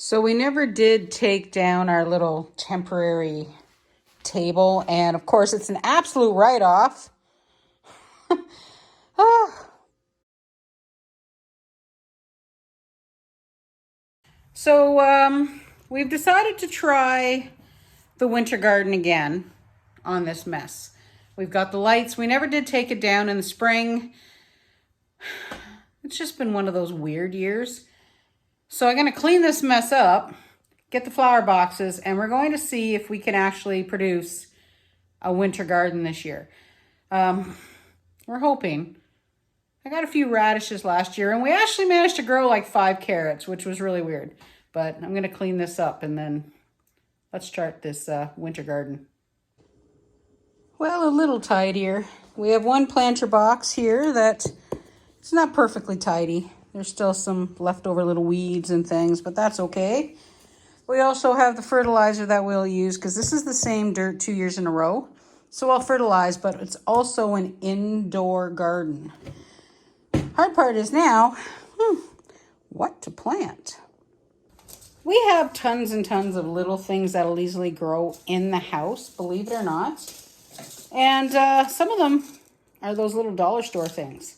So we never did take down our little temporary table, and of course it's an absolute write-off. So we've decided to try the winter garden again on this mess. We've got the lights. We never did take it down in the spring. It's just been one of those weird years. So I'm going to clean this mess up, get the flower boxes, and we're going to see if we can actually produce a winter garden this year. We're hoping. I got a few radishes last year, and we actually managed to grow like 5 carrots, which was really weird. But I'm going to clean this up, and then let's start this winter garden. Well, a little tidier. We have one planter box here that it's not perfectly tidy. There's still some leftover little weeds and things, but that's okay. We also have the fertilizer that we'll use because this is the same dirt 2 years in a row. So I'll fertilize, but it's also an indoor garden. Hard part is now, what to plant. We have tons and tons of little things that'll easily grow in the house, believe it or not. And some of them are those little dollar store things.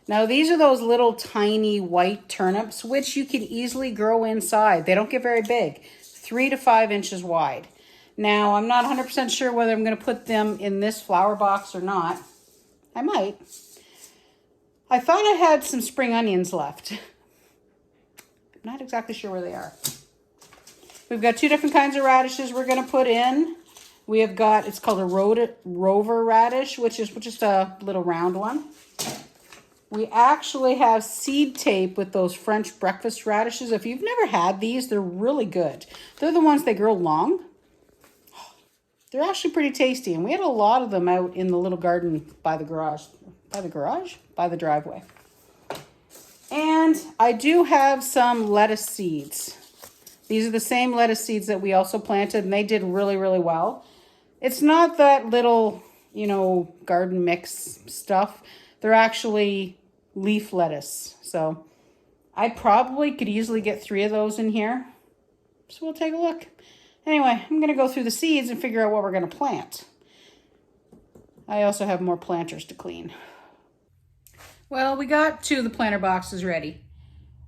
Now, these are those little tiny white turnips, which you can easily grow inside. They don't get very big, 3 to 5 inches wide. Now, I'm not 100% sure whether I'm going to put them in this flower box or not. I might. I thought I had some spring onions left. I'm not exactly sure where they are. We've got 2 different kinds of radishes we're going to put in. We have got, it's called a rover radish, which is just a little round one. We actually have seed tape with those French breakfast radishes. If you've never had these, they're really good. They're the ones that grow long. They're actually pretty tasty, and we had a lot of them out in the little garden by the garage. By the driveway. And I do have some lettuce seeds. These are the same lettuce seeds that we also planted, and they did really, really well. It's not that little, garden mix stuff. They're actually leaf lettuce. So I probably could easily get 3 of those in here. So we'll take a look. Anyway, I'm going to go through the seeds and figure out what we're going to plant. I also have more planters to clean. Well, we got 2 of the planter boxes ready.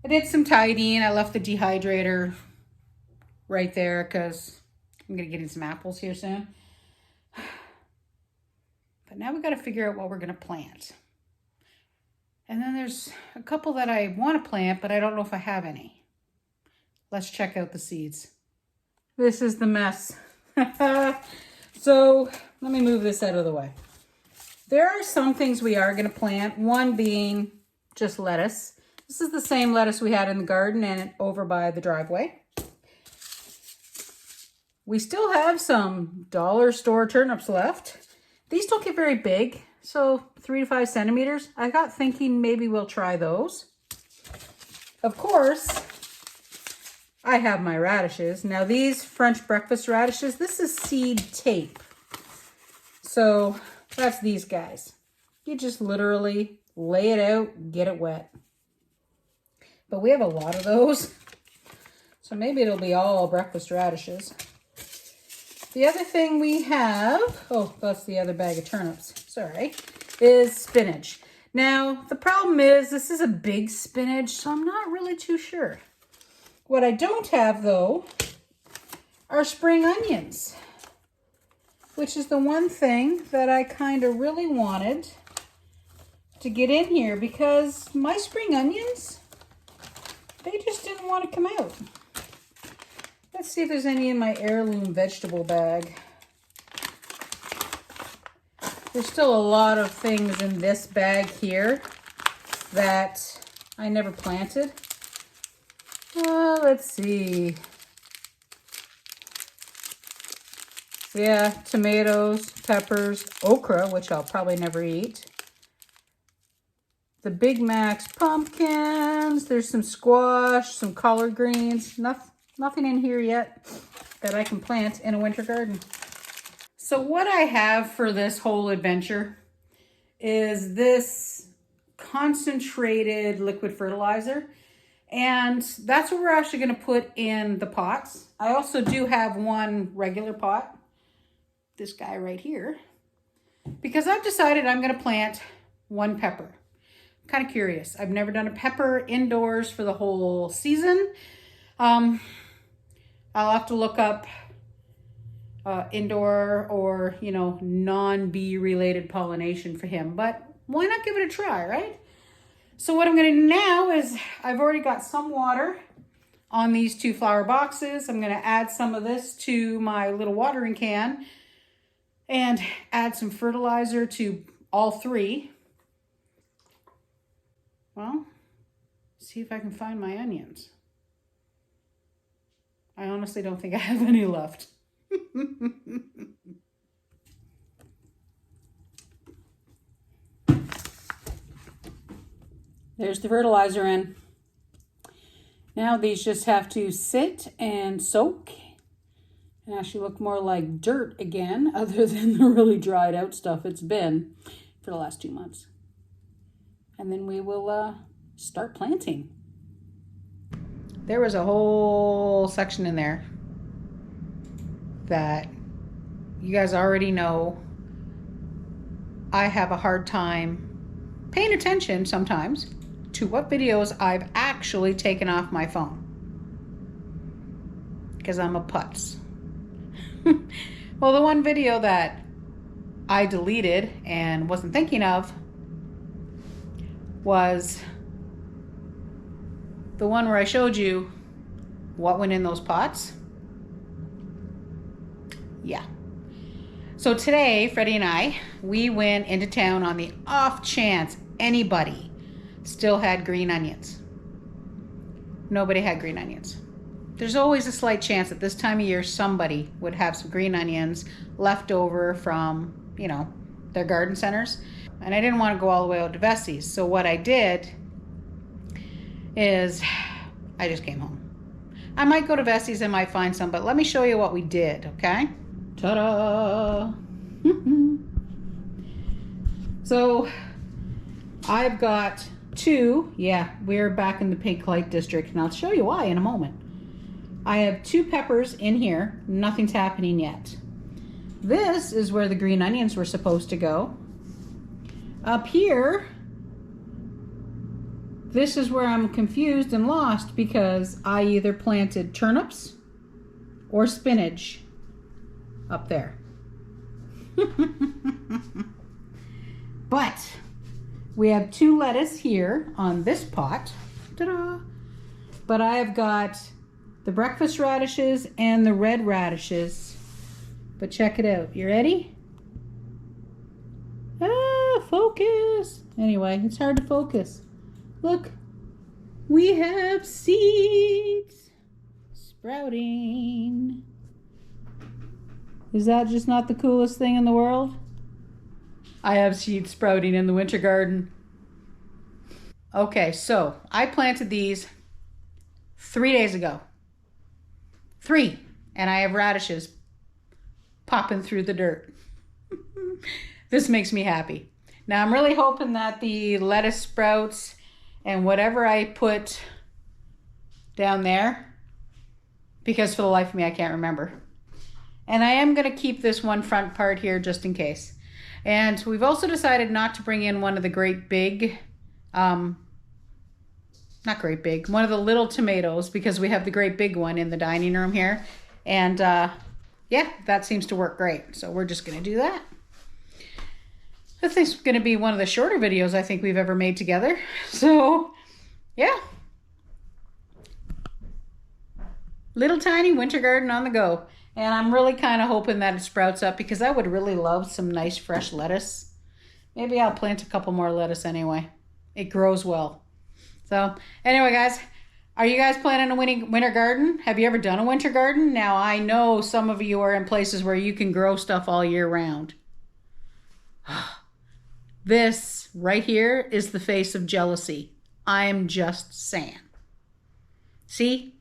I did some tidying. I left the dehydrator right there because I'm going to get in some apples here soon. But now we got to figure out what we're going to plant. And then there's a couple that I want to plant, but I don't know if I have any. Let's check out the seeds. This is the mess. So let me move this out of the way. There are some things we are going to plant, one being just lettuce. This is the same lettuce we had in the garden and over by the driveway. We still have some dollar store turnips left. These don't get very big, so 3 to 5 centimeters. I got thinking maybe we'll try those. Of course, I have my radishes. Now these French breakfast radishes, this is seed tape. So that's these guys. You just literally lay it out, get it wet. But we have a lot of those. So maybe it'll be all breakfast radishes. The other thing we have, oh, that's the other bag of turnips, sorry, is spinach. Now, the problem is this is a big spinach, so I'm not really too sure. What I don't have, though, are spring onions, which is the one thing that I kind of really wanted to get in here because my spring onions, they just didn't want to come out. Let's see if there's any in my heirloom vegetable bag. There's still a lot of things in this bag here that I never planted. Let's see. Yeah, tomatoes, peppers, okra, which I'll probably never eat. The Big Mac's pumpkins. There's some squash, some collard greens. Nothing in here yet that I can plant in a winter garden. So what I have for this whole adventure is this concentrated liquid fertilizer. And that's what we're actually going to put in the pots. I also do have one regular pot, this guy right here, because I've decided I'm going to plant one pepper. I'm kind of curious. I've never done a pepper indoors for the whole season. I'll have to look up indoor or, you know, non-bee related pollination for him, but why not give it a try, right? So what I'm going to do now is I've already got some water on these 2 flower boxes. I'm going to add some of this to my little watering can and add some fertilizer to all 3. Well, see if I can find my onions. I honestly don't think I have any left. There's the fertilizer in. Now these just have to sit and soak and actually look more like dirt again, other than the really dried out stuff it's been for the last 2 months. And then we will start planting. There was a whole section in there that you guys already know I have a hard time paying attention sometimes to what videos I've actually taken off my phone, because I'm a putz. Well, the one video that I deleted and wasn't thinking of was the one where I showed you what went in those pots. Yeah. So today, Freddie and I, we went into town on the off chance anybody still had green onions. Nobody had green onions. There's always a slight chance at this time of year somebody would have some green onions left over from, you know, their garden centers. And I didn't want to go all the way out to Vessie's. So what I did is I just came home. I might go to Vessie's and might find some, but let me show you what we did, okay? Ta-da! So I've got 2, yeah, we're back in the pink light district, and I'll show you why in a moment. I have 2 peppers in here, nothing's happening yet. This is where the green onions were supposed to go. Up here, this is where I'm confused and lost, because I either planted turnips or spinach up there. But we have 2 lettuce here on this pot. Ta-da! But I have got the breakfast radishes and the red radishes. But check it out. You ready? Ah, focus. Anyway, it's hard to focus. Look, we have seeds sprouting. Is that just not the coolest thing in the world? I have seeds sprouting in the winter garden. Okay, so I planted these 3 days ago. 3, and I have radishes popping through the dirt. This makes me happy. Now I'm really hoping that the lettuce sprouts and whatever I put down there, because for the life of me I can't remember. And I am going to keep this one front part here just in case. And we've also decided not to bring in one of the great big, not great big, one of the little tomatoes, because we have the great big one in the dining room here. And yeah, that seems to work great. So we're just going to do that. This is going to be one of the shorter videos I think we've ever made together. So yeah. Little tiny winter garden on the go. And I'm really kind of hoping that it sprouts up, because I would really love some nice fresh lettuce. Maybe I'll plant a couple more lettuce anyway. It grows well. So anyway, guys, are you guys planning a winter garden? Have you ever done a winter garden? Now, I know some of you are in places where you can grow stuff all year round. This right here is the face of jealousy. I'm just saying. See?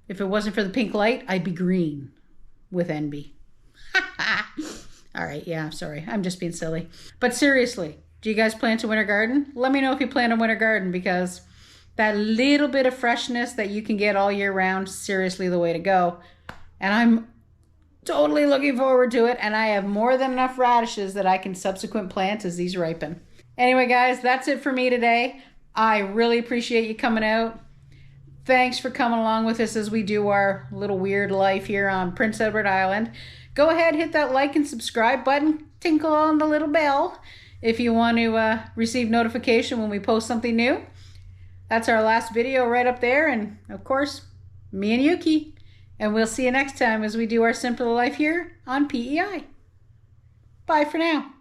If it wasn't for the pink light, I'd be green with envy. All right, yeah, sorry. I'm just being silly. But seriously, do you guys plant a winter garden? Let me know if you plant a winter garden, because that little bit of freshness that you can get all year round, seriously the way to go. And I'm totally looking forward to it. And I have more than enough radishes that I can subsequent plant as these ripen. Anyway, guys, that's it for me today. I really appreciate you coming out. Thanks for coming along with us as we do our little weird life here on Prince Edward Island. Go ahead, hit that like and subscribe button. Tinkle on the little bell if you want to receive notification when we post something new. That's our last video right up there. And of course, me and Yuki. And we'll see you next time as we do our simpler life here on PEI. Bye for now.